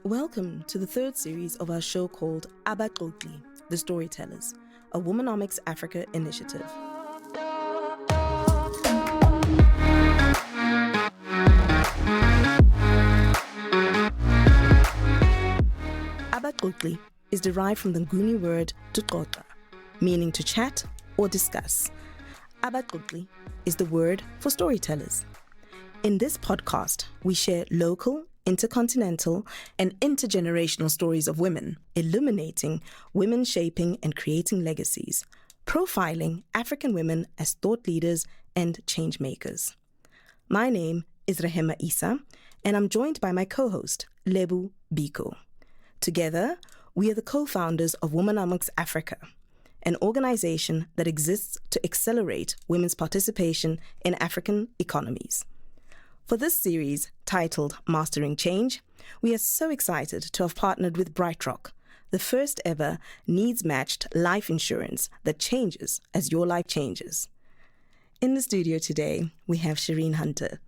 Welcome to the third series of our show called Abaxoxi, The Storytellers, a Womanomics Africa initiative. Abaxoxi is derived from the Nguni word tuxoxa, meaning to chat or discuss. Abaxoxi is the word for storytellers. In this podcast, we share local, intercontinental, and intergenerational stories of women, illuminating women shaping and creating legacies, profiling African women as thought leaders and change makers. My name is Rehema Isa, and I'm joined by my co-host, Lebo Biko. Together, we are the co-founders of Womanomics Africa, an organization that exists to accelerate women's participation in African economies. For this series, titled Mastering Change, we are so excited to have partnered with BrightRock, the first ever needs-matched life insurance that changes as your life changes. In the studio today, we have Shereen Hunter.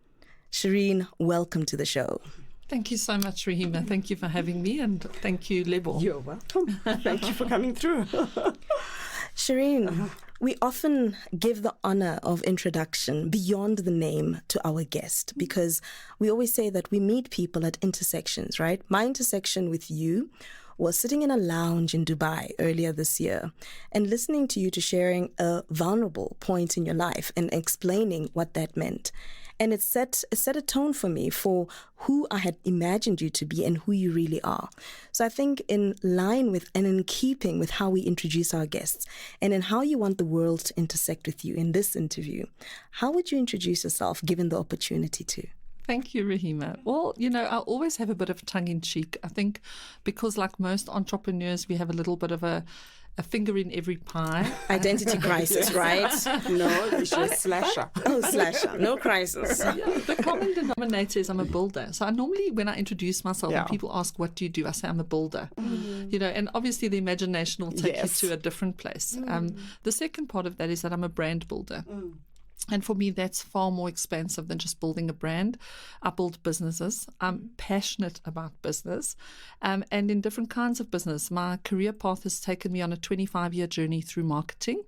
Shereen, welcome to the show. Thank you so much, Rehema. Thank you for having me, and thank you, Lebo. You're welcome. Thank you for coming through. Shereen, we often give the honor of introduction beyond the name to our guest because we always say that we meet people at intersections, right? My intersection with you was sitting in a lounge in Dubai earlier this year and listening to you to sharing a vulnerable point in your life and explaining what that meant. And it set a tone for me for who I had imagined you to be and who you really are. So I think in line with and in keeping with how we introduce our guests and in how you want the world to intersect with you in this interview, how would you introduce yourself given the opportunity to? Thank you, Rehema. Well, I always have a bit of tongue-in-cheek. I think because like most entrepreneurs, we have a little bit of a finger in every pie. Identity crisis, right? No, it's a slasher. Oh, slasher. No crisis. Yeah, the common denominator is I'm a builder. So I normally, when I introduce myself and people ask, what do you do? I say, I'm a builder. And obviously the imagination will take you to a different place. The second part of that is that I'm a brand builder. And for me, that's far more expansive than just building a brand. I build businesses. I'm passionate about business and in different kinds of business. My career path has taken me on a 25-year journey through marketing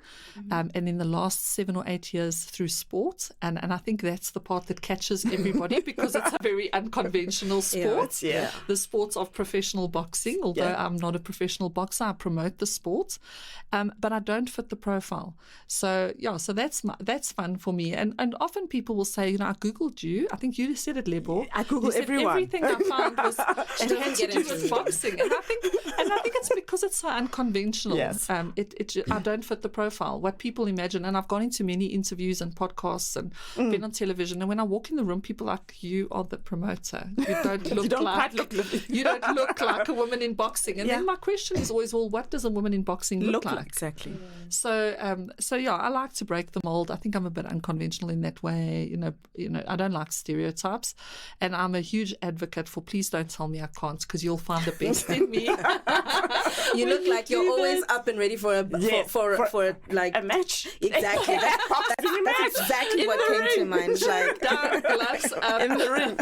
and in the last 7 or 8 years through sport. And I think that's the part that catches everybody because it's a very unconventional sport. The sport of professional boxing, although I'm not a professional boxer, I promote the sport. But I don't fit the profile. So that's fun for me. And often people will say, I Googled you. I think you said it, Lebo. I Googled everyone. Everything I found was had to do with boxing. And I think it's because it's so unconventional. Yes. I don't fit the profile. What people imagine, and I've gone into many interviews and podcasts and been on television, and when I walk in the room, people are like, you are the promoter. You don't look you don't look like a woman in boxing. And then my question is always, well, what does a woman in boxing look like? Exactly. So I like to break the mold. I think I'm a bit unconventional in that way. I don't like stereotypes, and I'm a huge advocate for please don't tell me I can't because you'll find the best in me. You look like you're always up and ready for a match. Exactly. That's exactly what came to mind. Like dark gloves up in the ring.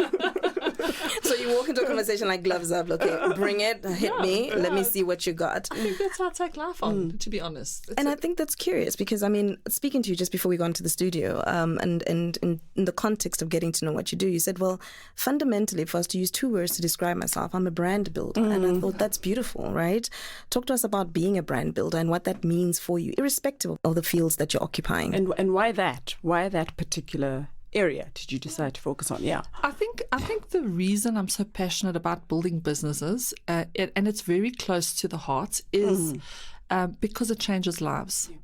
So you walk into a conversation like gloves up. Okay, bring it, hit me. Let me see what you got. I think that's how I take life on. To be honest, I think that's curious because speaking to you just before we got into the studio, and in the context of getting to know what you do, you said, well, fundamentally, for us to use 2 words to describe myself, I'm a brand builder. And I thought that's beautiful, right? Talk to us about being a brand builder and what that means for you, irrespective of the fields that you're occupying. And why that? Why that particular area did you decide to focus on? Yeah, I think the reason I'm so passionate about building businesses, and it's very close to the heart, is because it changes lives. Yeah.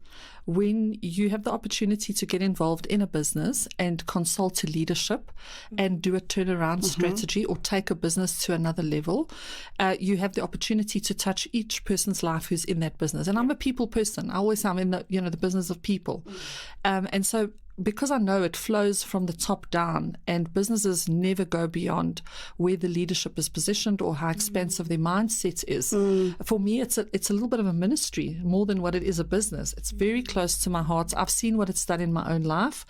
When you have the opportunity to get involved in a business and consult to leadership and do a turnaround strategy or take a business to another level, you have the opportunity to touch each person's life who's in that business. And I'm a people person. I always say I'm in the business of people. And so because I know it flows from the top down, and businesses never go beyond where the leadership is positioned or how expansive their mindset is. For me, it's a little bit of a ministry more than what it is a business. It's very close to my heart. I've seen what it's done in my own life,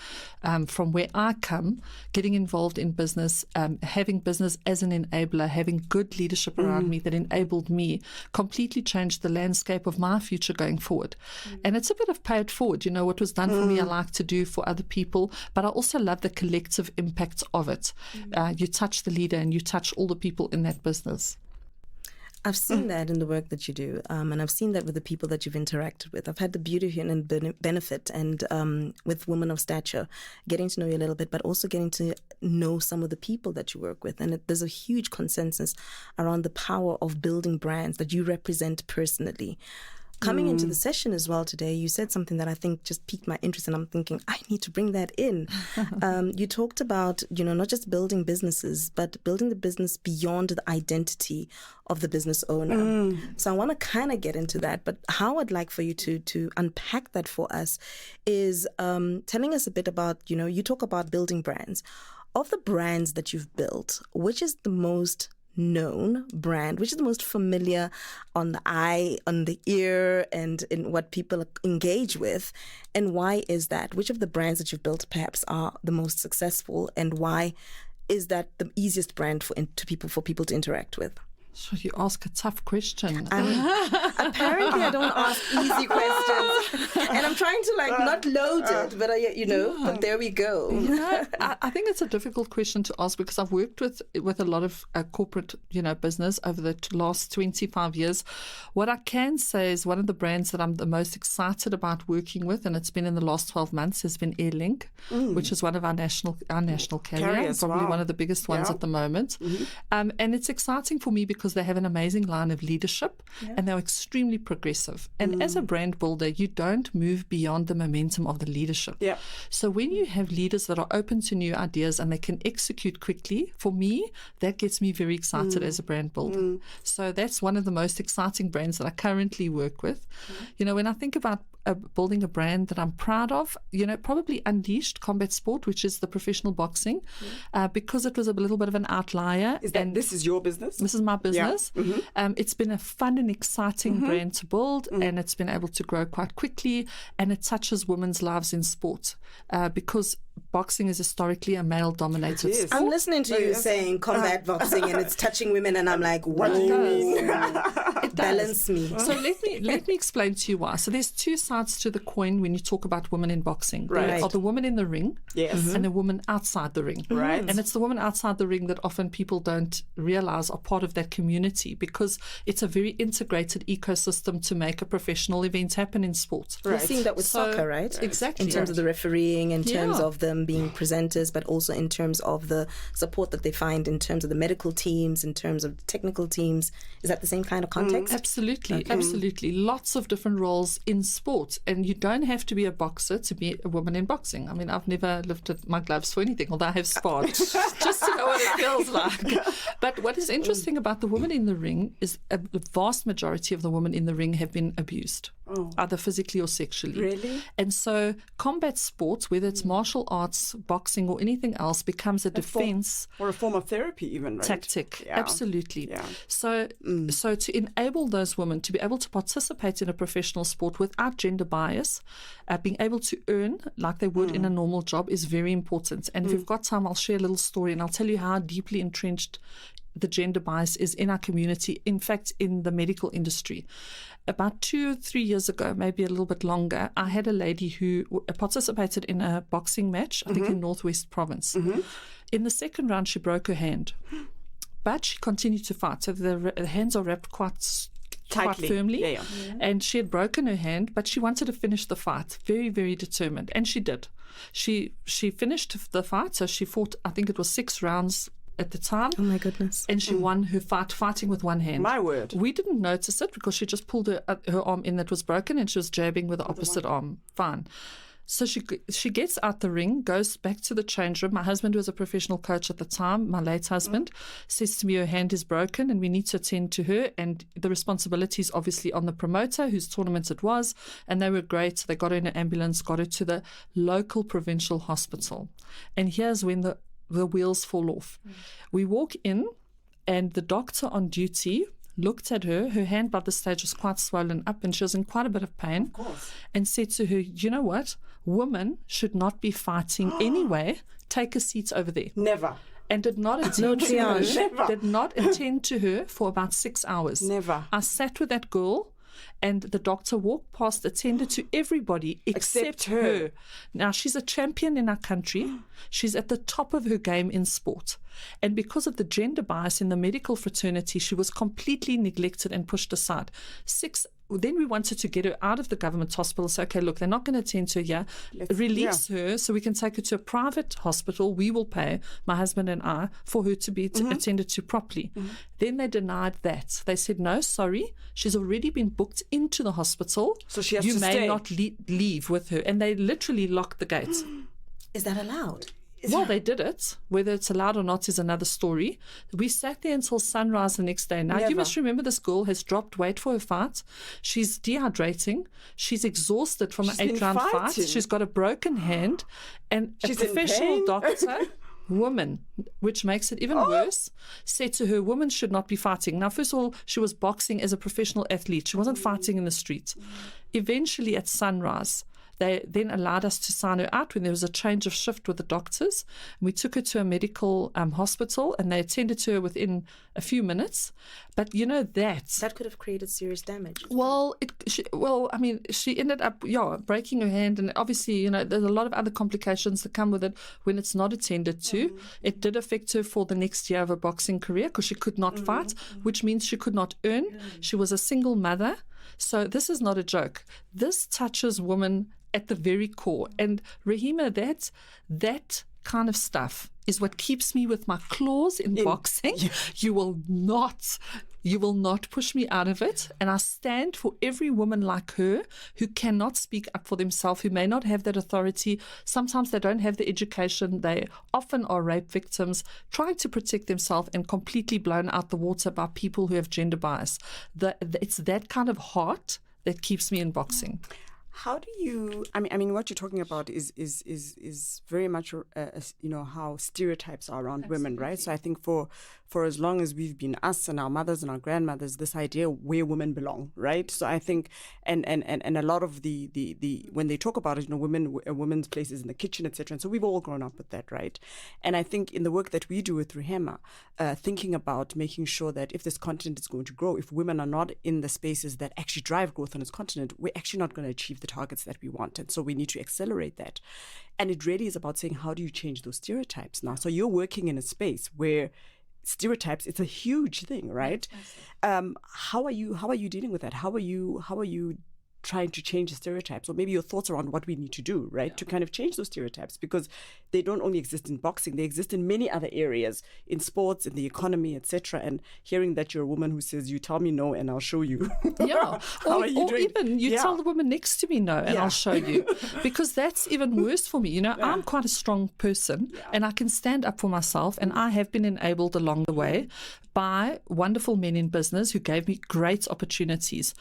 from where I come, getting involved in business, having business as an enabler, having good leadership around me that enabled me, completely changed the landscape of my future going forward. And it's a bit of pay it forward. You know, what was done for me, I like to do for other people, but I also love the collective impact of it. You touch the leader and you touch all the people in that business. I've seen that in the work that you do, and I've seen that with the people that you've interacted with. I've had the beauty and benefit, and with Women of Stature, getting to know you a little bit, but also getting to know some of the people that you work with. And there's a huge consensus around the power of building brands that you represent personally. Coming into the session as well today, you said something that I think just piqued my interest, and I'm thinking, I need to bring that in. You talked about, not just building businesses, but building the business beyond the identity of the business owner. So I want to kind of get into that, but how I'd like for you to unpack that for us is telling us a bit about, you talk about building brands. Of the brands that you've built, which is the most known brand, which is the most familiar on the eye, on the ear, and in what people engage with? And why is that? Which of the brands that you've built perhaps are the most successful, and why is that the easiest brand for people to interact with? So you ask a tough question. Apparently, I don't ask easy questions, and I'm trying to not load it, but but there we go. I think it's a difficult question to ask because I've worked with a lot of corporate, business over the last 25 years. What I can say is one of the brands that I'm the most excited about working with, and it's been in the last 12 months, has been Airlink, which is one of our national carriers, probably one of the biggest ones at the moment. And it's exciting for me because they have an amazing line of leadership, and they're extremely progressive. And as a brand builder, you don't move beyond the momentum of the leadership. So when you have leaders that are open to new ideas and they can execute quickly, for me, that gets me very excited as a brand builder. So that's one of the most exciting brands that I currently work with. When I think about building a brand that I'm proud of, probably Unleashed Combat Sport, which is the professional boxing, because it was a little bit of an outlier. This is your business? This is my business. It's been a fun and exciting brand to build, and it's been able to grow quite quickly, and it touches women's lives in sport because boxing is historically a male-dominated sport. I'm listening to you saying combat boxing, and it's touching women, and I'm like, what do you mean? It balance me. So let me explain to you why. So there's two sides to the coin when you talk about women in boxing. Right. There are the women in the ring, and the women outside the ring. Right. And it's the women outside the ring that often people don't realize are part of that community, because it's a very integrated ecosystem to make a professional event happen in sport. We're seeing that with soccer, right? Exactly. In terms of the refereeing, in terms of them being presenters, but also in terms of the support that they find in terms of the medical teams, in terms of the technical teams. Is that the same kind of context? Absolutely. Absolutely. Lots of different roles in sport. And you don't have to be a boxer to be a woman in boxing. I mean, I've never lifted my gloves for anything, although I have sparred, just to know what it feels like. But what is interesting about the women in the ring is the vast majority of the women in the ring have been abused, either physically or sexually. Really? And so combat sports, whether it's martial arts, boxing, or anything else, becomes a defense or a form of therapy, even, right? Tactic. Yeah. Absolutely. Yeah. So to enable those women to be able to participate in a professional sport without gender bias, being able to earn like they would in a normal job, is very important. And if we've got time, I'll share a little story, and I'll tell you how deeply entrenched the gender bias is in our community, in fact, in the medical industry. About 2 or 3 years ago, maybe a little bit longer, I had a lady who participated in a boxing match, I think in Northwest Province. In the second round, she broke her hand, but she continued to fight. So the hands are wrapped quite firmly. And she had broken her hand, but she wanted to finish the fight, very, very determined, and she did. She finished the fight, so she fought, I think it was 6 rounds at the time. Oh my goodness. And she won her fight fighting with one hand. My word. We didn't notice it because she just pulled her arm in that was broken, and she was jabbing with the opposite arm. Fine. So she gets out the ring, goes back to the change room. My husband was a professional coach at the time, my late husband, says to me her hand is broken and we need to attend to her. And the responsibility is obviously on the promoter whose tournament it was. And they were great. They got her in an ambulance, got her to the local provincial hospital. And here's when the wheels fall off. We walk in and the doctor on duty looked at her. Her hand by this stage was quite swollen up and she was in quite a bit of pain. Of course. And said to her, you know what? Women should not be fighting anyway. Take a seat over there. Never. And did not attend to her. Did not attend to her for about 6 hours. Never. I sat with that girl. And the doctor walked past, attended to everybody except her. Now, she's a champion in our country. She's at the top of her game in sport. And because of the gender bias in the medical fraternity, she was completely neglected and pushed aside. Then we wanted to get her out of the government hospital. So, okay, look, they're not going to attend to her here. Release her so we can take her to a private hospital. We will pay, my husband and I, for her to be attended to properly. Then they denied that. They said, no, sorry, she's already been booked into the hospital. So she has you to may stay. not leave with her. And they literally locked the gates. Is that allowed? Well, they did it. Whether it's allowed or not is another story. We sat there until sunrise the next day. Now, you must remember this girl has dropped weight for her fight. She's dehydrating. She's exhausted from an 8-round fight. She's got a broken hand. And she's a professional doctor, woman, which makes it even worse, said to her, women should not be fighting. Now, first of all, she was boxing as a professional athlete. She wasn't fighting in the street. Eventually, at sunrise, they then allowed us to sign her out when there was a change of shift with the doctors. And we took her to a medical hospital and they attended to her within a few minutes. But you know that could have created serious damage. Well, she ended up breaking her hand, and obviously, there's a lot of other complications that come with it when it's not attended to. It did affect her for the next year of her boxing career because she could not fight, which means she could not earn. She was a single mother. So this is not a joke. This touches women at the very core. And Rehema, that kind of stuff is what keeps me with my claws in boxing. Yeah. You will not push me out of it. And I stand for every woman like her who cannot speak up for themselves, who may not have that authority. Sometimes they don't have the education. They often are rape victims, trying to protect themselves and completely blown out the water by people who have gender bias. It's that kind of heart that keeps me in boxing. How do you? I mean, what you're talking about is very much, how stereotypes are around women, right? So I think for as long as we've been us and our mothers and our grandmothers, this idea where women belong, right? So I think, and a lot of the when they talk about it, women's places in the kitchen, etc. And so we've all grown up with that, right? And I think in the work that we do with Rehema, thinking about making sure that if this continent is going to grow, if women are not in the spaces that actually drive growth on this continent, we're actually not going to achieve the targets that we want. And so we need to accelerate that. And it really is about saying, how do you change those stereotypes now? So you're working in a space where stereotypes, it's a huge thing, right? How are you dealing with that? How are you trying to change the stereotypes, or maybe your thoughts around what we need to do, right, to kind of change those stereotypes, because they don't only exist in boxing, they exist in many other areas, in sports, in the economy, etc. And hearing that you're a woman who says, you tell me no and I'll show you. Yeah. How are you doing? Even you tell the woman next to me no and I'll show you. Because that's even worse for me. I'm quite a strong person and I can stand up for myself, and I have been enabled along the way by wonderful men in business who gave me great opportunities.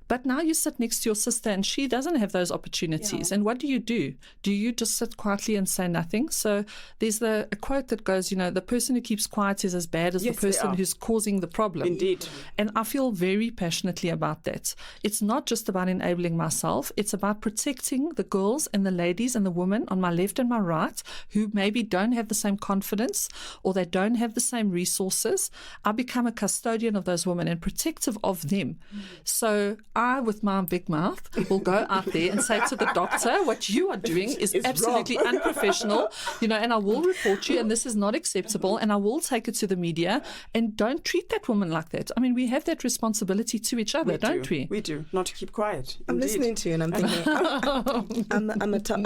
But now you sit next to your sister and she doesn't have those opportunities. Yeah. And what do? Do you just sit quietly and say nothing? So there's a quote that goes, the person who keeps quiet is as bad as the person who's causing the problem. Indeed. And I feel very passionately about that. It's not just about enabling myself. It's about protecting the girls and the ladies and the women on my left and my right who maybe don't have the same confidence or they don't have the same resources. I become a custodian of those women and protective of them. So I, with my big mouth, will go out there and say to the doctor, what you are doing is absolutely unprofessional, and I will report you, and this is not acceptable, and I will take it to the media, and don't treat that woman like that. I mean, we have that responsibility to each other, don't we? We do, not to keep quiet. I'm listening to you and I'm thinking,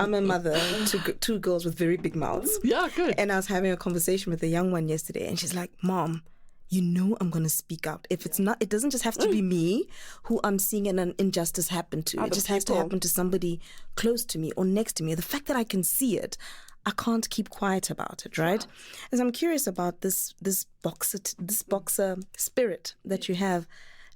I'm a mother to two girls with very big mouths. Yeah, good. And I was having a conversation with a young one yesterday, and she's like, Mom, I'm going to speak out. If it's not, it doesn't just have to be me who I'm seeing an injustice happen to. It just has to happen to somebody close to me or next to me. The fact that I can see it, I can't keep quiet about it, right? As I'm curious about this boxer spirit that you have,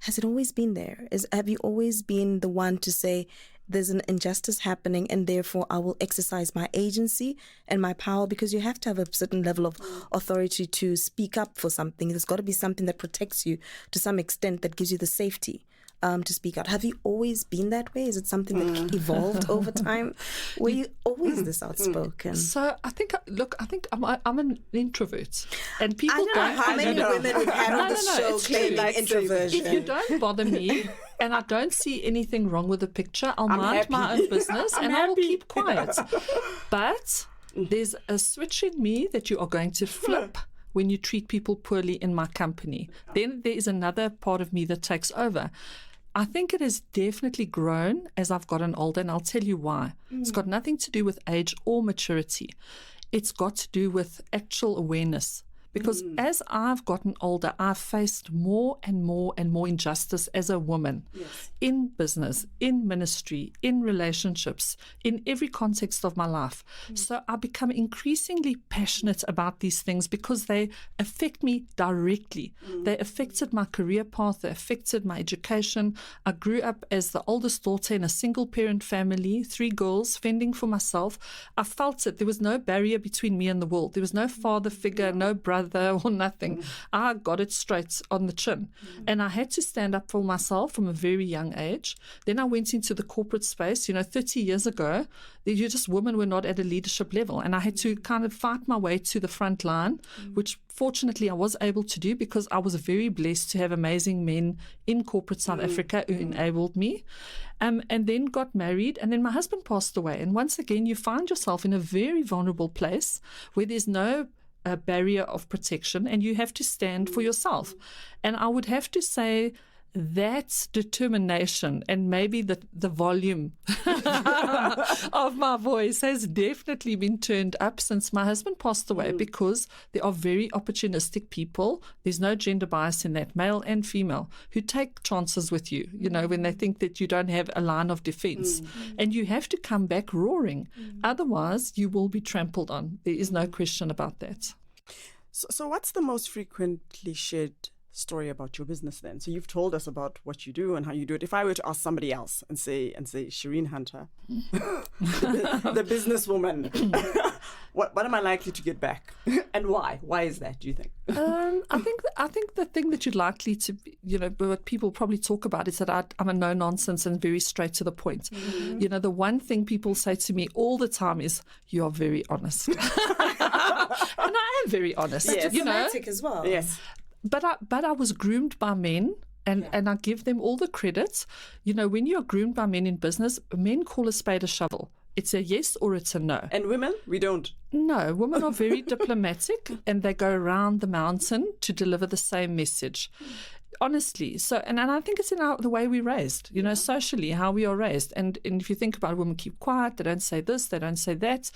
has it always been there? Have you always been the one to say, there's an injustice happening and therefore I will exercise my agency and my power? Because you have to have a certain level of authority to speak up for something. There's got to be something that protects you to some extent, that gives you the safety to speak out. Have you always been that way? Is it something that evolved over time? Were you always this outspoken? So I think I'm an introvert, and people I don't know how many women we've had on the show claiming introversion. If you don't bother me and I don't see anything wrong with the picture, I'll mind my own business and I will keep quiet. But there's a switch in me that you are going to flip when you treat people poorly in my company. Then there is another part of me that takes over. I think it has definitely grown as I've gotten older, and I'll tell you why. It's got nothing to do with age or maturity. It's got to do with actual awareness. Because as I've gotten older, I've faced more and more and more injustice as a woman in business, in ministry, in relationships, in every context of my life. So I become increasingly passionate about these things because they affect me directly. They affected my career path. They affected my education. I grew up as the oldest daughter in a single-parent family, 3 girls, fending for myself. I felt it. There was no barrier between me and the world. There was no father figure, no brother, or nothing. I got it straight on the chin. And I had to stand up for myself from a very young age. Then I went into the corporate space. 30 years ago, women were not at a leadership level. And I had to kind of fight my way to the front line, which fortunately I was able to do because I was very blessed to have amazing men in corporate South Africa who enabled me. And then got married, and then my husband passed away. And once again, you find yourself in a very vulnerable place where there's no barrier of protection, and you have to stand for yourself. And I would have to say that determination and maybe the volume of my voice has definitely been turned up since my husband passed away, because there are very opportunistic people. There's no gender bias in that, male and female, who take chances with you, when they think that you don't have a line of defense. And you have to come back roaring. Otherwise, you will be trampled on. There is no question about that. So what's the most frequently shared story about your business then? So you've told us about what you do and how you do it. If I were to ask somebody else and say Shereen Hunter, the businesswoman, what am I likely to get back, and why? Why is that, do you think? I think the thing that you're likely to, what people probably talk about is that I'm a no nonsense and very straight to the point. The one thing people say to me all the time is, "You are very honest," and I am very honest. Yes. Diplomatic as well. Yes. But I was groomed by men, and I give them all the credit. When you're groomed by men in business, men call a spade a shovel. It's a yes or it's a no. And women, we don't. No, women are very diplomatic, and they go around the mountain to deliver the same message. Honestly, so and I think it's in the way we're raised, socially, how we are raised. And if you think about it, women keep quiet, they don't say this, they don't say that.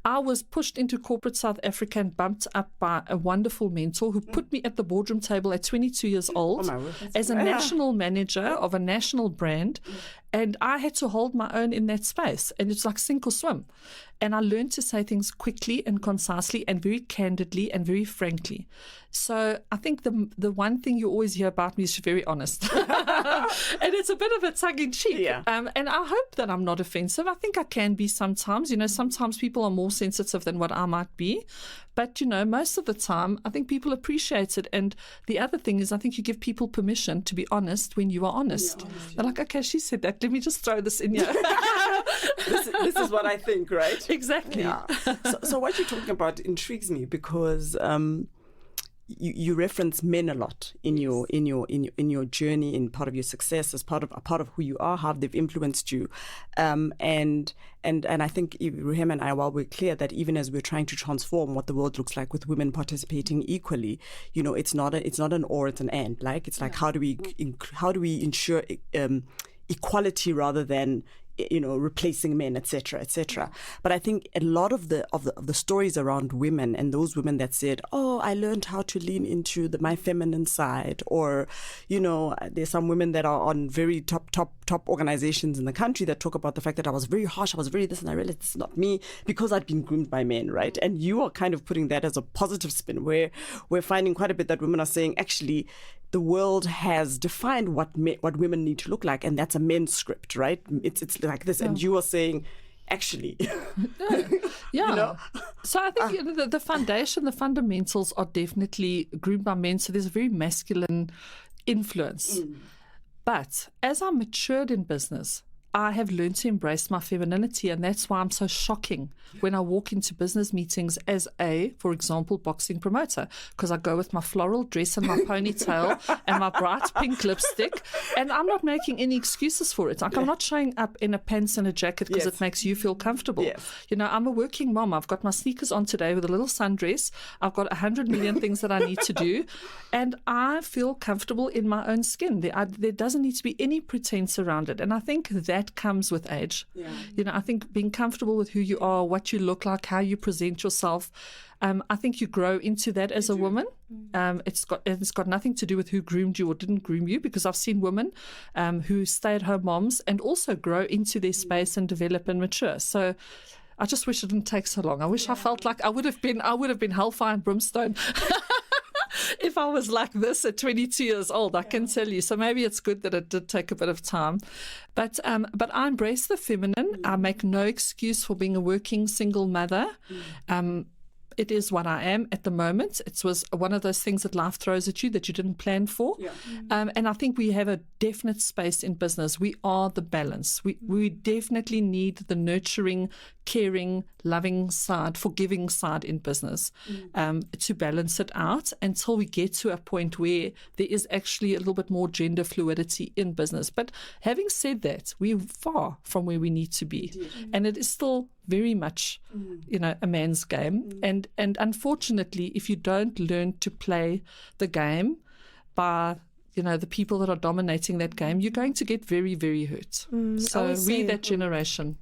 I was pushed into corporate South Africa and bumped up by a wonderful mentor who put me at the boardroom table at 22 years old as a national manager of a national brand. And I had to hold my own in that space. And it's like sink or swim. And I learned to say things quickly and concisely and very candidly and very frankly. So I think the one thing you always hear about me is very honest. And it's a bit of a tongue-in-cheek. Yeah. And I hope that I'm not offensive. I think I can be sometimes. Sometimes people are more sensitive than what I might be. But, most of the time, I think people appreciate it. And the other thing is, I think you give people permission to be honest when you are honest. They're like, okay, she said that. Let me just throw this in here. this is what I think, right? Exactly. Yeah. So what you're talking about intrigues me because you reference men a lot in your journey, in part of your success, as part of who you are, how they've influenced you, and I think Rehema and I, while we're clear that even as we're trying to transform what the world looks like with women participating equally, it's not an or, it's an and. Like it's like how do we ensure equality rather than replacing men, etc., etc. But I think a lot of the stories around women and those women that said, "Oh, I learned how to lean into my feminine side," or there's some women that are on very top organizations in the country that talk about the fact that I was very harsh, I was very this, and I realized this is not me because I'd been groomed by men, right? And you are kind of putting that as a positive spin, where we're finding quite a bit that women are saying, actually, the world has defined what women need to look like, and that's a men's script, right? It's like this, and you are saying, actually, So I think the foundation, the fundamentals are definitely groomed by men. So there's a very masculine influence. But as I matured in business, I have learned to embrace my femininity, and that's why I'm so shocking when I walk into business meetings as for example, boxing promoter, because I go with my floral dress and my ponytail and my bright pink lipstick, and I'm not making any excuses for it. Like, I'm not showing up in a pants and a jacket because it makes you feel comfortable. I'm a working mom. I've got my sneakers on today with a little sundress. I've got 100 million things that I need to do, and I feel comfortable in my own skin. There doesn't need to be any pretense around it, and I think that comes with age. I think being comfortable with who you are, what you look like, how you present yourself, I think you grow into that as a woman. It's got nothing to do with who groomed you or didn't groom you, because I've seen women who stay at home moms and also grow into their space and develop and mature. So I just wish it didn't take so long. I wish I felt like I would have been hellfire and brimstone if I was like this at 22 years old, I can tell you. So maybe it's good that it did take a bit of time. But I embrace the feminine. I make no excuse for being a working single mother. It is what I am at the moment. It was one of those things that life throws at you that you didn't plan for. And I think we have a definite space in business. We are the balance. We definitely need the nurturing, caring, loving side, forgiving side in business to balance it out until we get to a point where there is actually a little bit more gender fluidity in business. But having said that, we're far from where we need to be. And it is still very much, a man's game. And unfortunately, if you don't learn to play the game by the people that are dominating that game, you're going to get very, very hurt. So we're that generation.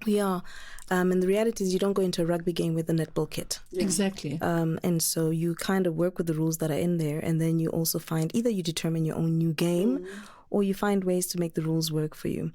We are. And the reality is you don't go into a rugby game with a netball kit. Exactly. And so you kind of work with the rules that are in there, and then you also find either you determine your own new game or you find ways to make the rules work for you.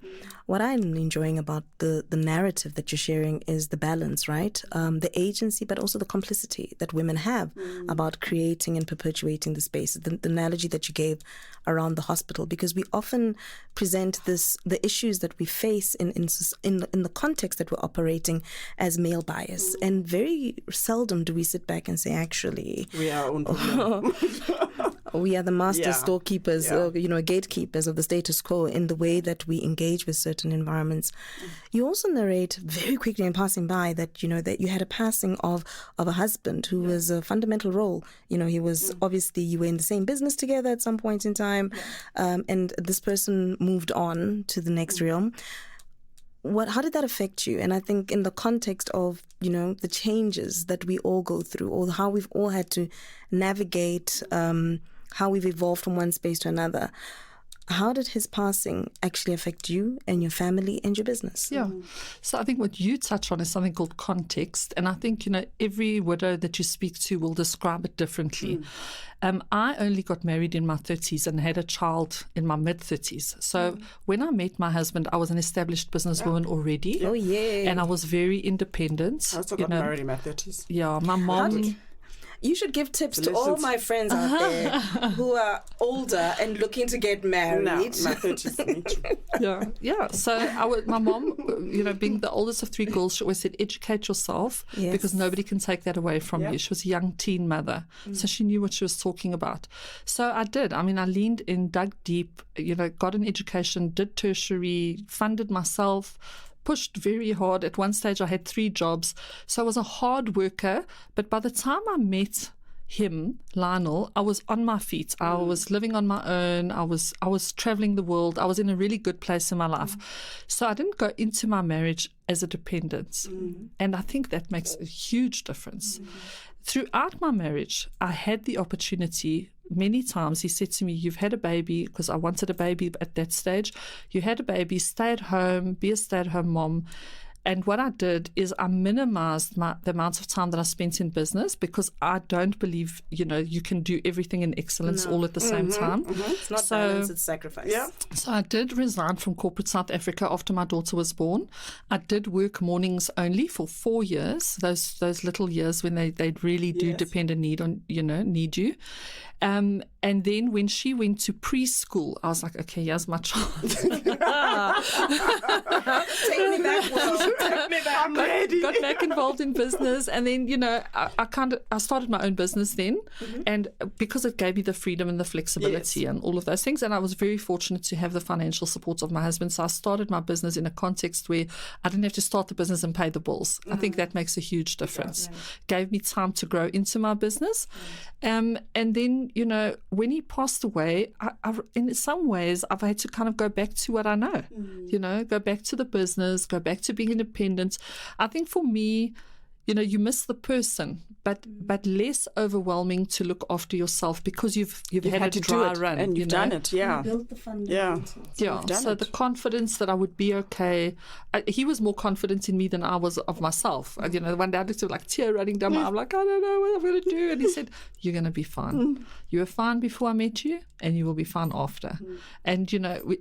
What I'm enjoying about the narrative that you're sharing is the balance, right? The agency, but also the complicity that women have about creating and perpetuating the space. The analogy that you gave around the hospital, because we often present the issues that we face in the context that we're operating as male bias, and very seldom do we sit back and say, actually, we are we are the master storekeepers, or gatekeepers of the status quo in the way that we engage with certain environments. You also narrate very quickly in passing by that that you had a passing of a husband who was a fundamental role. He was obviously, you were in the same business together at some point in time, and this person moved on to the next realm. How did that affect you? And I think in the context of, the changes that we all go through, or how we've all had to navigate, how we've evolved from one space to another, how did his passing actually affect you and your family and your business? Yeah. So I think what you touch on is something called context. And I think, every widow that you speak to will describe it differently. I only got married in my 30s and had a child in my mid-30s. So when I met my husband, I was an established businesswoman already. Oh, yeah. And I was very independent. I also got married in my 30s. Yeah, my mom... You should give tips to all my friends out there who are older and looking to get married. No, my 30s. Yeah. So my mom, being the oldest of three girls, she always said, educate yourself because nobody can take that away from you. She was a young teen mother, so she knew what she was talking about. So I did. I leaned in, dug deep, got an education, did tertiary, funded myself, pushed very hard. At one stage, I had 3 jobs. So I was a hard worker. But by the time I met him, Lionel, I was on my feet. I was living on my own. I was traveling the world. I was in a really good place in my life. So I didn't go into my marriage as a dependent. And I think that makes a huge difference. throughout my marriage, I had the opportunity many times. He said to me, "You've had a baby," because I wanted a baby at that stage. "You had a baby, stay at home, be a stay-at-home mom." And what I did is I minimized the amount of time that I spent in business, because I don't believe, you can do everything in excellence all at the same time. It's not balance, it's sacrifice. Yeah. So I did resign from corporate South Africa after my daughter was born. I did work mornings only for 4 years, those little years when they really do depend and need you. And then when she went to preschool, I was like, okay, here's my chance. Take me back, world. Take me back. I'm ready. Got back involved in business, and then I started my own business then, and because it gave me the freedom and the flexibility and all of those things, and I was very fortunate to have the financial support of my husband. So I started my business in a context where I didn't have to start the business and pay the bills. I think that makes a huge difference. Gave me time to grow into my business, and then when he passed away, I in some ways I've had to kind of go back to what I know. Go back to the business, go back to being independent. I think for me, you miss the person, but less overwhelming to look after yourself, because you've had a dry run and you've done it. Yeah, You built the fundamentals. So the confidence that I would be okay. He was more confident in me than I was of myself. One day I looked at like tear running down my. I'm like, I don't know what I'm going to do, and he said, "You're going to be fine. You were fine before I met you, and you will be fine after." And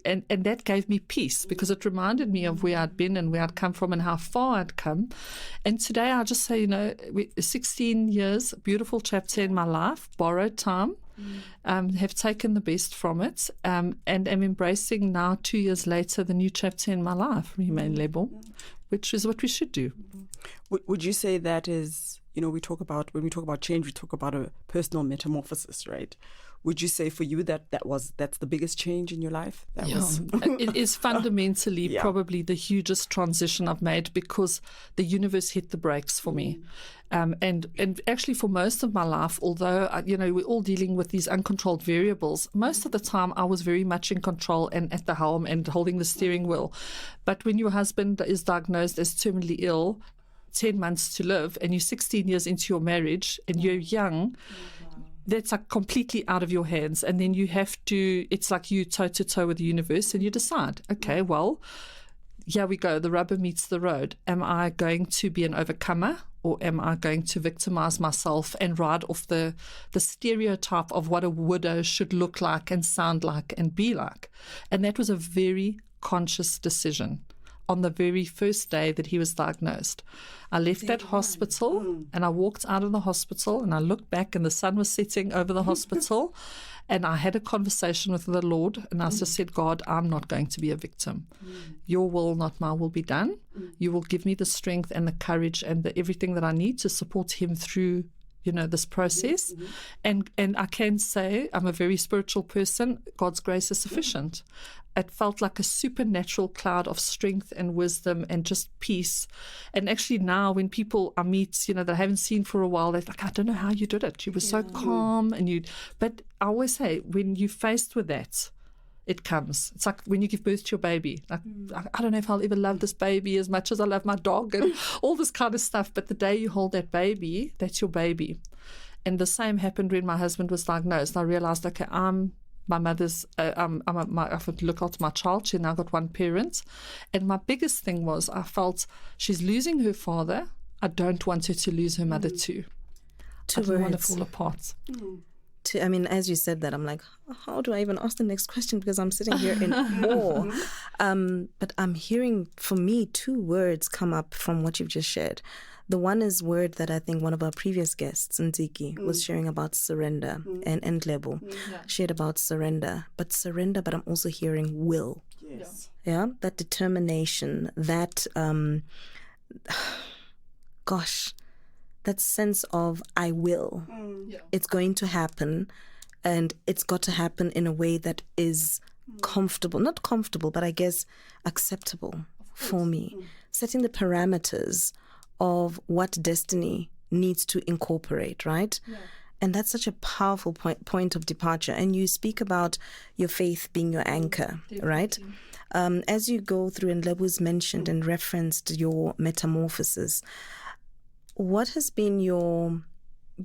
and that gave me peace, because it reminded me of where I'd been and where I'd come from and how far I'd come. And today I just say, 16 years, beautiful chapter in my life, borrowed time, have taken the best from it, and am embracing now, 2 years later, the new chapter in my life, Rehema and Lebo, which is what we should do. Would you say that is, when we talk about change, we talk about a personal metamorphosis, right? Would you say for you that's the biggest change in your life? It is fundamentally probably the hugest transition I've made, because the universe hit the brakes for me. And actually for most of my life, although, we're all dealing with these uncontrolled variables, most of the time I was very much in control and at the helm and holding the steering wheel. But when your husband is diagnosed as terminally ill, 10 months to live, and you're 16 years into your marriage and you're young, that's like completely out of your hands. And then you have to, it's like you toe to toe with the universe, and you decide, okay, well, here we go. The rubber meets the road. Am I going to be an overcomer, or am I going to victimize myself and ride off the stereotype of what a widow should look like and sound like and be like? And that was a very conscious decision on the very first day that he was diagnosed. I left that hospital and I walked out of the hospital, and I looked back and the sun was setting over the hospital, and I had a conversation with the Lord, and I just said, "God, I'm not going to be a victim. Your will, not my will, be done. You will give me the strength and the courage and everything that I need to support him through this process." And I can say I'm a very spiritual person. God's grace is sufficient. It felt like a supernatural cloud of strength and wisdom and just peace. And actually now when people I meet, that I haven't seen for a while, they're like, "I don't know how you did it. You were so calm." But I always say, when you're faced with that, it comes. It's like when you give birth to your baby. Like, I don't know if I'll ever love this baby as much as I love my dog and all this kind of stuff. But the day you hold that baby, that's your baby. And the same happened when my husband was diagnosed. I realized, okay, I'm my mother's, I have to look after my child. She now got one parent. And my biggest thing was I felt she's losing her father. I don't want her to lose her mother too. I don't want to fall apart. As you said that, I'm like, how do I even ask the next question? Because I'm sitting here in awe. But I'm hearing, for me, 2 words come up from what you've just shared. The one is word that I think one of our previous guests, Nziki, was sharing about surrender, and Lebo shared about surrender. But I'm also hearing will. Yes. Yeah, that determination, that, that sense of I will. It's going to happen, and it's got to happen in a way that is comfortable, not comfortable, but I guess acceptable for me. Setting the parameters of what destiny needs to incorporate, right? Yeah. And that's such a powerful point of departure. And you speak about your faith being your anchor, right? As you go through, and Lebo's mentioned and referenced your metamorphosis, what has been your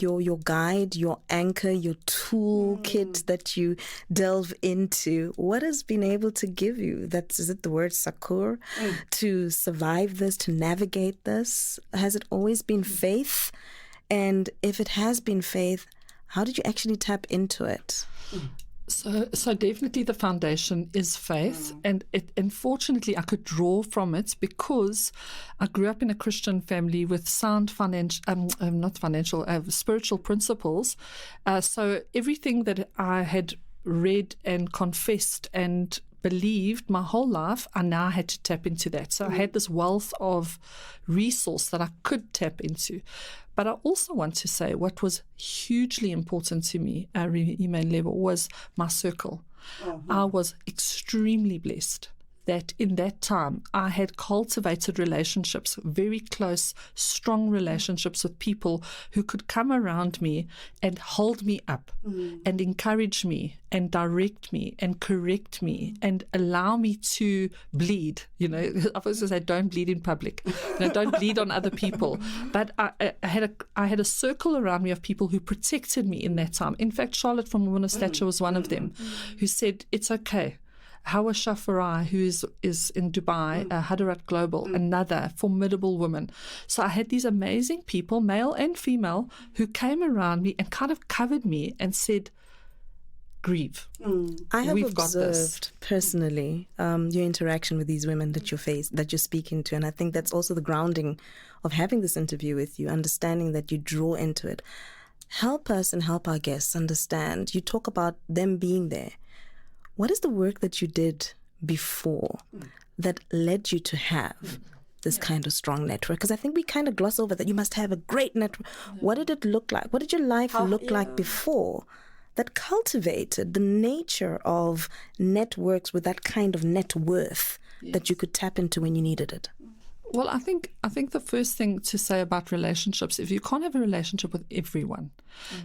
your guide, your anchor, your toolkit that you delve into? What has been able to give you is it the word sakur, to survive this, to navigate this? Has it always been faith? And if it has been faith, how did you actually tap into it? So definitely the foundation is faith, and unfortunately I could draw from it because I grew up in a Christian family with sound spiritual principles. So everything that I had read and confessed and believed my whole life, I now had to tap into that. So I had this wealth of resource that I could tap into. But I also want to say what was hugely important to me, Rehema and Lebo, was my circle. I was extremely blessed that in that time I had cultivated relationships, very close, strong relationships with people who could come around me and hold me up and encourage me and direct me and correct me and allow me to bleed. You know, I was going to say, don't bleed in public. Don't bleed on other people. But I had a circle around me of people who protected me in that time. In fact, Charlotte from Women of Stature was one of them, who said, it's okay. Hawa Shafarai, who is in Dubai, Hadarat Global, another formidable woman. So I had these amazing people, male and female, who came around me and kind of covered me and said, grieve. I have observed personally your interaction with these women that you're speaking to, and I think that's also the grounding of having this interview with you, understanding that you draw into it. Help us and help our guests understand. You talk about them being there. What is the work that you did before that led you to have this kind of strong network? Because I think we kind of gloss over that you must have a great network. What did it look like? What did your life look like before that cultivated the nature of networks with that kind of net worth that you could tap into when you needed it? Well, I think the first thing to say about relationships, if you can't have a relationship with everyone.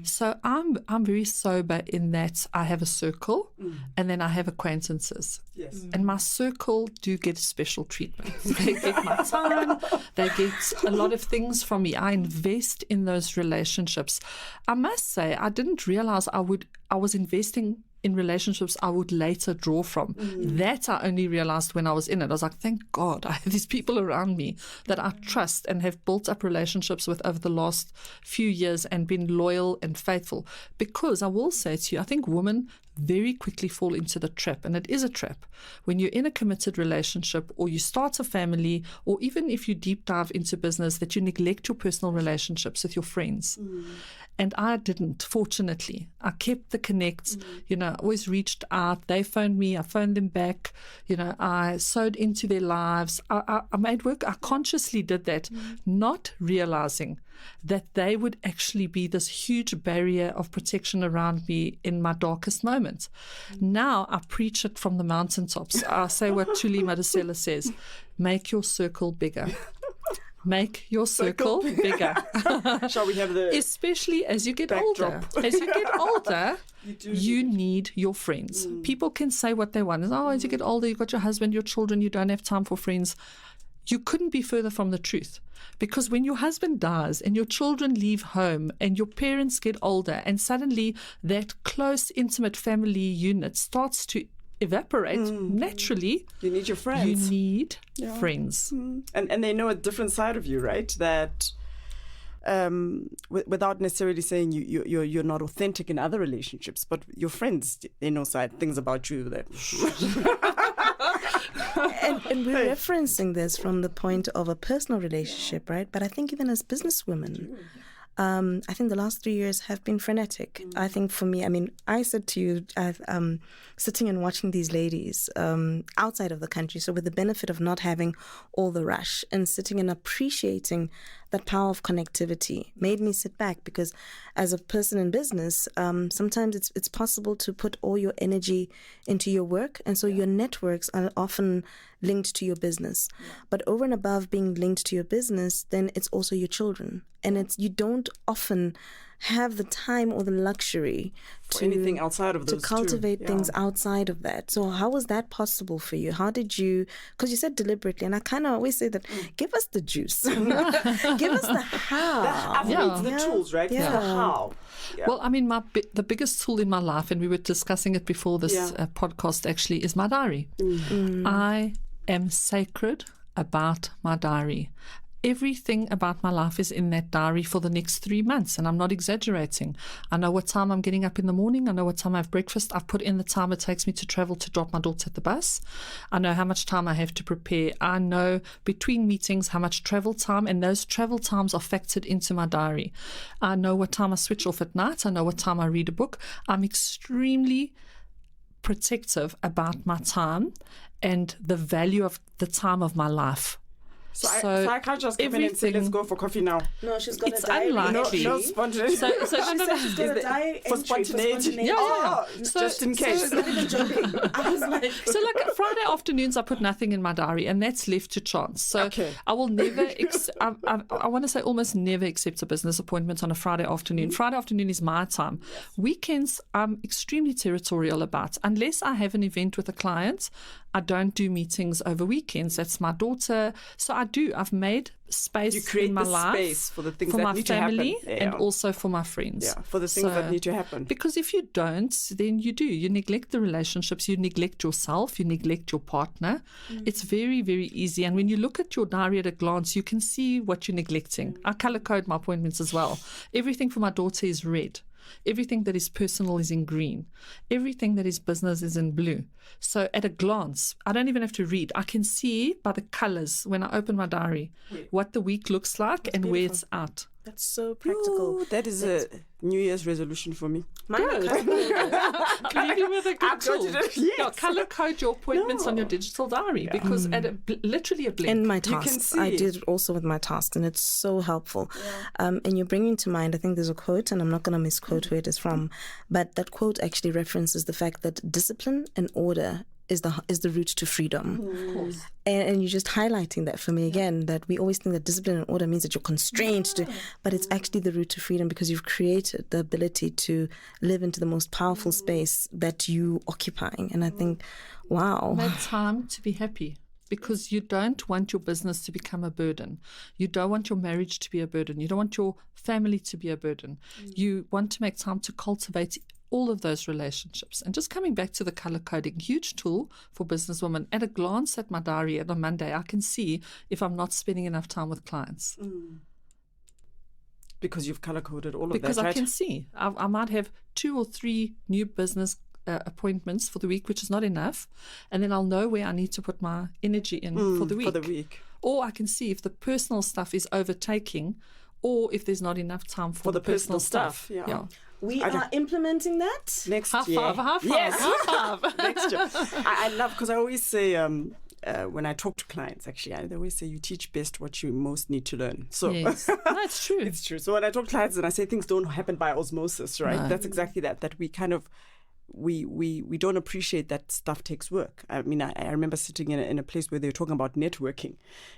So I'm very sober in that I have a circle and then I have acquaintances. Yes. And my circle do get special treatment. They get my time. They get a lot of things from me. I invest in those relationships. I must say, I didn't realize I was investing in relationships I would later draw from. That I only realized when I was in it. I was like, thank God I have these people around me that I trust and have built up relationships with over the last few years and been loyal and faithful. Because I will say to you, I think women very quickly fall into the trap, and it is a trap. When you're in a committed relationship or you start a family, or even if you deep dive into business, that you neglect your personal relationships with your friends. And I didn't, fortunately. I kept the connect, I always reached out. They phoned me, I phoned them back. I sewed into their lives. I made work. I consciously did that, not realizing that they would actually be this huge barrier of protection around me in my darkest moments. Now I preach it from the mountaintops. I say what Tuli Madasela says, make your circle bigger. Make your circle bigger. Shall we have the especially as you get backdrop? Older. As you get older, you need your friends. People can say what they want. As you get older, you've got your husband, your children, you don't have time for friends. You couldn't be further from the truth. Because when your husband dies and your children leave home and your parents get older and suddenly that close, intimate family unit starts to evaporate naturally. You need your friends. You need friends. And they know a different side of you, right? That without necessarily saying you're not authentic in other relationships, but your friends, they know things about you that... and we're referencing this from the point of a personal relationship, right? But I think even as businesswomen, I think the last 3 years have been frenetic. I think for me, I said to you, sitting and watching these ladies outside of the country, so with the benefit of not having all the rush and sitting and appreciating that power of connectivity made me sit back, because as a person in business, sometimes it's possible to put all your energy into your work, and so your networks are often linked to your business. But over and above being linked to your business, then it's also your children, and you don't often have the time or the luxury to anything outside of those to cultivate things outside of that. So how was that possible for you? How did you, because you said deliberately, and I kind of always say that, give us the juice. Give us the how. The tools, right? Yeah. The how. Yeah. Well, I mean, the biggest tool in my life, and we were discussing it before this podcast actually, is my diary. I am sacred about my diary. Everything about my life is in that diary for the next 3 months, and I'm not exaggerating. I know what time I'm getting up in the morning. I know what time I have breakfast. I've put in the time it takes me to travel to drop my daughter at the bus. I know how much time I have to prepare. I know between meetings how much travel time, and those travel times are factored into my diary. I know what time I switch off at night. I know what time I read a book. I'm extremely protective about my time and the value of the time of my life. So I can't just come in and say, let's go for coffee now. No, she's got it's a diary. unlikely. No spontaneity. She's got a diary for spontaneity. Yeah. Just in case. She's not even joking. I was like... So like Friday afternoons, I put nothing in my diary, and that's left to chance. So I will never, I want to say almost never accept a business appointment on a Friday afternoon. Friday afternoon is my time. Weekends, I'm extremely territorial about. Unless I have an event with a client, I don't do meetings over weekends. That's my daughter. So I've made space in my life space for the things for that my need family to happen. and also for my friends. Yeah, for the things that need to happen. Because if you don't, then you neglect the relationships, you neglect yourself, you neglect your partner. It's very, very easy. And when you look at your diary at a glance, you can see what you're neglecting. I color code my appointments as well. Everything for my daughter is red. Everything that is personal is in green. Everything that is business is in blue. So at a glance, I don't even have to read. I can see by the colors when I open my diary what the week looks like. That's and beautiful. Where it's at. That's so practical. That is a New Year's resolution for me. Good. Can you give me the good tool? Yes. Color code your appointments on your digital diary because at literally a blink. In my tasks, I did it also with my tasks, and it's so helpful. And you're bringing to mind, I think there's a quote, and I'm not going to misquote where it is from, but that quote actually references the fact that discipline and order is the route to freedom. Of course. And you're just highlighting that for me again, that we always think that discipline and order means that you're constrained to, but it's actually the route to freedom because you've created the ability to live into the most powerful space that you occupying. And I think, wow. Make time to be happy. Because you don't want your business to become a burden. You don't want your marriage to be a burden. You don't want your family to be a burden. You want to make time to cultivate all of those relationships. And just coming back to the color coding, huge tool for businesswomen. At a glance at my diary on a Monday, I can see if I'm not spending enough time with clients. Because you've color coded all of because that, right? I can see. I might have 2 or 3 new business appointments for the week, which is not enough. And then I'll know where I need to put my energy in for the week. Or I can see if the personal stuff is overtaking or if there's not enough time for the personal stuff. Yeah. We are implementing that next year. High five. Yes. High five. Next year. I love, because I always say, when I talk to clients, actually, I always say you teach best what you most need to learn. So yes. No, it's true. It's true. So when I talk to clients and I say things don't happen by osmosis, right? No. That's exactly that we kind of, we don't appreciate that stuff takes work. I mean, I remember sitting in a place where they were talking about networking,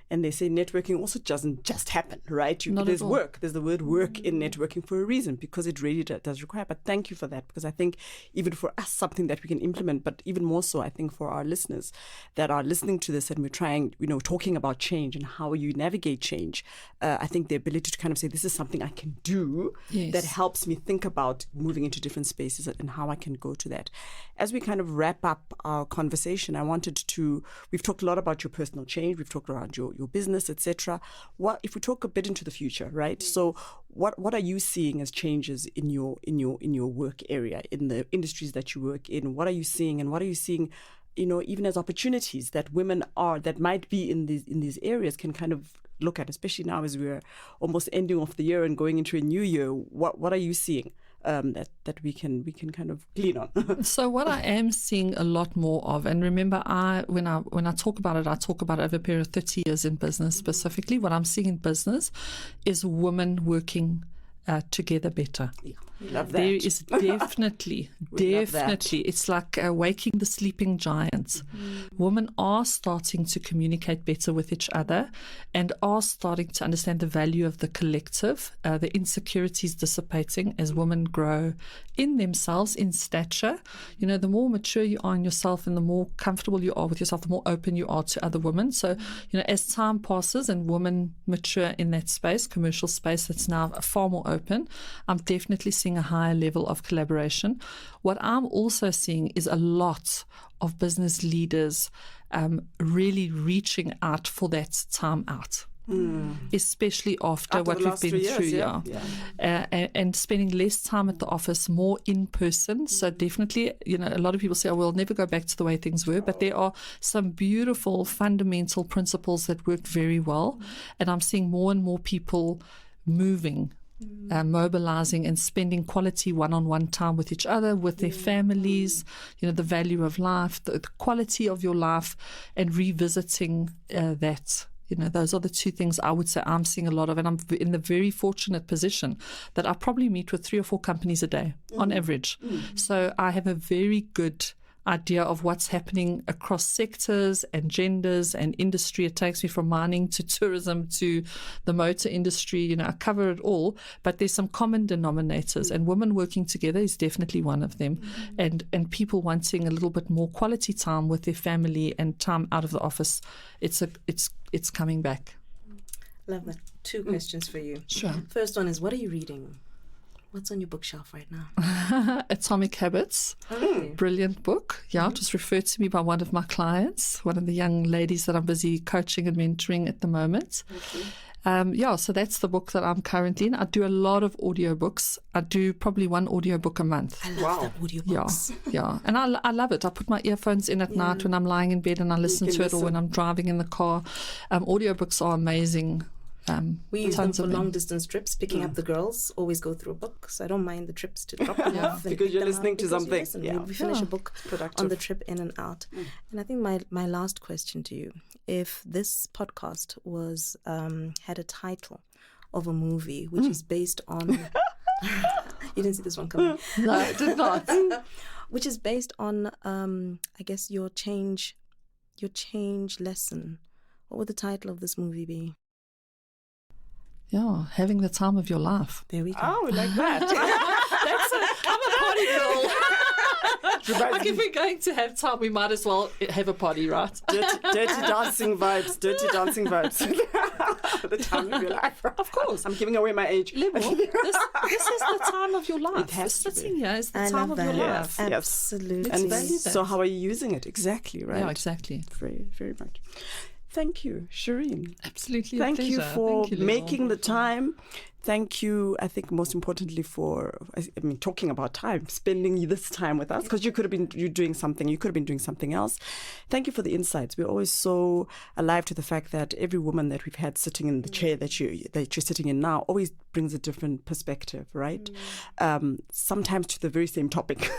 and they say networking also doesn't just happen, right? There's work. There's the word work in networking for a reason, because it really does require. But thank you for that, because I think even for us, something that we can implement, but even more so, I think for our listeners that are listening to this and we're trying, talking about change and how you navigate change, I think the ability to kind of say, this is something I can do that helps me think about moving into different spaces and how I can go to that. As we kind of wrap up our conversation, we've talked a lot about your personal change, we've talked around your business, etc. What if we talk a bit into the future, right? So what are you seeing as changes in your work area, in the industries that you work in? What are you seeing, and what are you seeing, even as opportunities that women that might be in these areas can kind of look at, especially now as we're almost ending off the year and going into a new year? What are you seeing that we can kind of glean on? So what I am seeing a lot more of, and remember, when I talk about it, I talk about it over a period of 30 years in business specifically. What I'm seeing in business is women working together better. Love that. There is definitely, it's like waking the sleeping giants. Women are starting to communicate better with each other and are starting to understand the value of the collective, the insecurities dissipating as women grow in themselves, in stature. You know, the more mature you are in yourself and the more comfortable you are with yourself, the more open you are to other women. So, you know, as time passes and women mature in that space, commercial space that's now far more open, I'm definitely seeing a higher level of collaboration. What I'm also seeing is a lot of business leaders really reaching out for that time out. Especially after what we've been through, and spending less time at the office, more in person. So definitely, you know, a lot of people say, "Oh, we'll never go back to the way things were," but there are some beautiful fundamental principles that work very well, and I'm seeing more and more people moving. Mobilizing and spending quality one-on-one time with each other, with their families, you know, the value of life, the quality of your life, and revisiting that. You know, those are the two things I would say I'm seeing a lot of, and I'm in the very fortunate position that I probably meet with 3 or 4 companies a day on average. So I have a very good idea of what's happening across sectors and genders and industry. It takes me from mining to tourism to the motor industry. You know, I cover it all, but there's some common denominators, and women working together is definitely one of them. And people wanting a little bit more quality time with their family and time out of the office. It's coming back. Love that. 2 questions for you. Sure. First one is, what are you reading? What's on your bookshelf right now? Atomic Habits. Brilliant book. Yeah, it was referred to me by one of my clients, one of the young ladies that I'm busy coaching and mentoring at the moment. So that's the book that I'm currently in. I do a lot of audiobooks. I do probably 1 audiobook a month. I love that audiobooks. Yeah. And I love it. I put my earphones in at night when I'm lying in bed and I listen to it, or when I'm driving in the car. Audiobooks are amazing. We use them for long distance trips, picking up the girls, always go through a book, so I don't mind the trips to drop them off. Because you're listening to something. We finish a book on the trip in and out. And I think my last question to you, if this podcast was had a title of a movie which is based on you didn't see this one coming. No, I did not. Which is based on I guess your change lesson, what would the title of this movie be? Yeah, having the time of your life. There we go. Oh, like that. I'm a party girl. Like if we're going to have time, we might as well have a party, right? Dirty dancing vibes. The time of your life. Of course. I'm giving away my age. Lebo, this is the time of your life. It has to sitting here is the time of your life. Absolutely. And so how are you using it? Exactly, right? Yeah, exactly. Very, very much. Thank you, Shereen. Absolutely. Thank you for making the time. Thank you, I think, most importantly talking about time, spending this time with us, because you could have been doing something else. Thank you for the insights. We're always so alive to the fact that every woman that we've had sitting in the chair that you're sitting in now always brings a different perspective, right? Sometimes to the very same topic,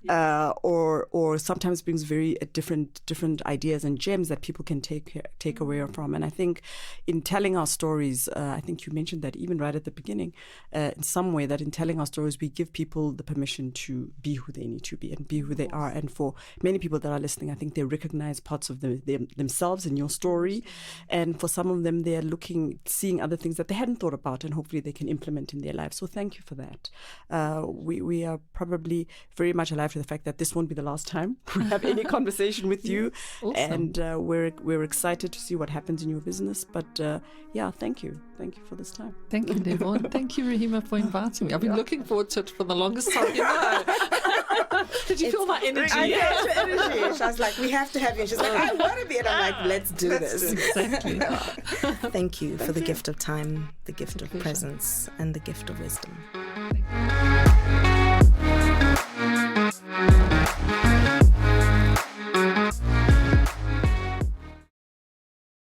or sometimes brings very different ideas and gems that people can take away from. And I think in telling our stories, I think you mentioned that even right at the beginning, in some way, that in telling our stories, we give people the permission to be who they need to be and be who they are. And for many people that are listening, I think they recognize parts of themselves in your story. And for some of them, they're seeing other things that they hadn't thought about, and hopefully they can implement in their lives. So thank you for that. We are probably very much alive to the fact that this won't be the last time we have any conversation with you. Awesome. And we're excited to see what happens in your business. But thank you. Thank you for this time. Thank you, Lebo. And thank you, Rehema, for inviting me. I've been looking forward to it for the longest time. Did you feel my energy? I felt your energy. She was like, we have to have you. And she's like, I want to be. And I'm like, let's do this. Exactly. Thank you for the gift of time, the gift of presence, and the gift of wisdom.